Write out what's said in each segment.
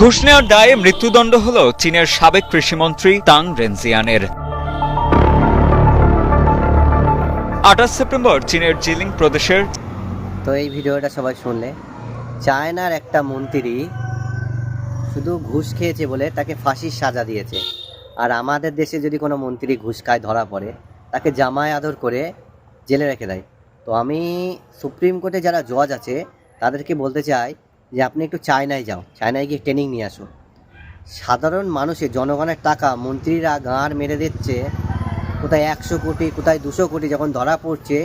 ঘুষ নেওয়ার দায়ে মৃত্যুদণ্ড হল চীনের সাবেক কৃষিমন্ত্রী তাং রেনজিয়ানের। 28 সেপ্টেম্বর চীনের জিলিং প্রদেশের। তো এই ভিডিওটা সবাই শুনলে, চায়নার একটা মন্ত্রী শুধু ঘুষ খেয়েছে বলে তাকে ফাঁসির সাজা দিয়েছে। আর আমাদের দেশে যদি কোনো মন্ত্রী ঘুষ খায় ধরা পড়ে, তাকে জামায় আদর করে জেলে রেখে দেয়। তো আমি সুপ্রিম কোর্টে যারা জজ আছে তাদেরকে বলতে চাই যে আপনি একটু চায়নায় যাও, চায়নায় গিয়ে ট্রেনিং নিয়ে আসো। সাধারণ মানুষের জনগণের টাকা মন্ত্রীরা গাঁড় মেরে দিচ্ছে, কোথায় 100 কোটি কোথায় 200 কোটি যখন ধরা পড়ছে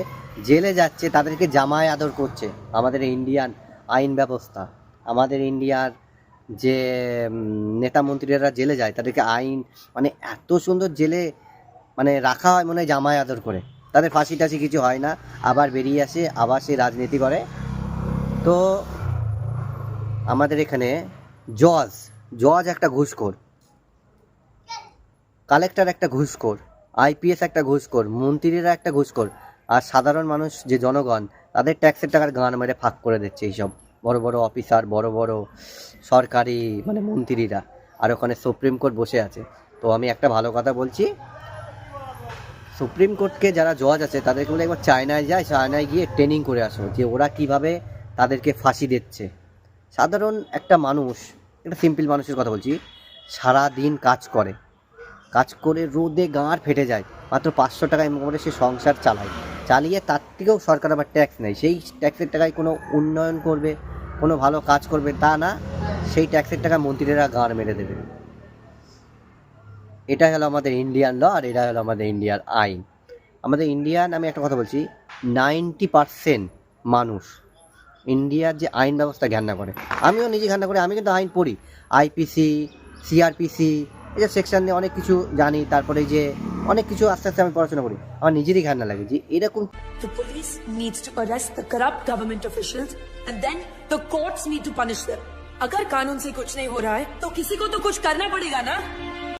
জেলে যাচ্ছে, তাদেরকে জামায় আদর করছে। আমাদের ইন্ডিয়ান আইন ব্যবস্থা, আমাদের ইন্ডিয়ার যে নেতা মন্ত্রীরা জেলে যায় তাদেরকে আইন মানে এত সুন্দর জেলে মানে রাখা হয়, মনে হয় জামায় আদর করে। তাদের ফাঁসি টাসি কিছু হয় না, আবার বেরিয়ে আসে, আবার সে রাজনীতি করে। তো আমাদের এখানে জজ একটা ঘুষখোর, কালেক্টর একটা ঘুষখোর, আইপিএস একটা ঘুষখোর, মন্ত্রীরা একটা ঘুষখোর, আর সাধারণ মানুষ যে জনগণ তাদের ট্যাক্সের টাকার গান মেরে ফাঁক করে দিচ্ছে এইসব বড় বড় অফিসার, বড় বড় সরকারি মানে মন্ত্রীরা। আর ওখানে সুপ্রিম কোর্ট বসে আছে। তো আমি একটা ভালো কথা বলছি, সুপ্রিম কোর্টকে যারা জজ আছে তাদেরকে বলে একবার চায়নায় যায়, চায়নায় গিয়ে ট্রেনিং করে আসো যে ওরা কিভাবে তাদেরকে ফাঁসি দিচ্ছে। সাধারণ একটা মানুষ, একটা সিম্পল মানুষের কথা বলছি, সারা দিন কাজ করে রোদে গাঁড় ফেটে যায়, মাত্র 500 টাকা ইনকাম করে সে সংসার চালিয়ে তার থেকেও সরকার আবার ট্যাক্স নেয়। সেই ট্যাক্সের টাকায় কোনো উন্নয়ন করবে, কোনো ভালো কাজ করবে তা না, সেই ট্যাক্সের টাকা মন্ত্রীরা গাঁড় মেরে দেবে। এটা হলো আমাদের ইন্ডিয়ান ল, আর এটা হলো আমাদের ইন্ডিয়ার আইন। আমাদের ইন্ডিয়ান, আমি একটা কথা বলছি, 90% মানুষ ইন্ডিয়ার যে আইন ব্যবস্থা ঘান্না করে। আমিও নিজে ঘান্না করি, আমি কিন্তু আইন পড়ি, আইপিসি, সিআরপিসি, এই যে সেকশন নিয়ে অনেক কিছু জানি। তারপরে যে অনেক কিছু আস্তে আস্তে আমি পড়াশোনা করি, আমার নিজেরই ঘান্না লাগে যে এরকম। The police needs to arrest the corrupt government officials and then the courts need to punish them. अगर कानून से कुछ नहीं हो रहा है तो किसी को तो कुछ करना पड़ेगा ना।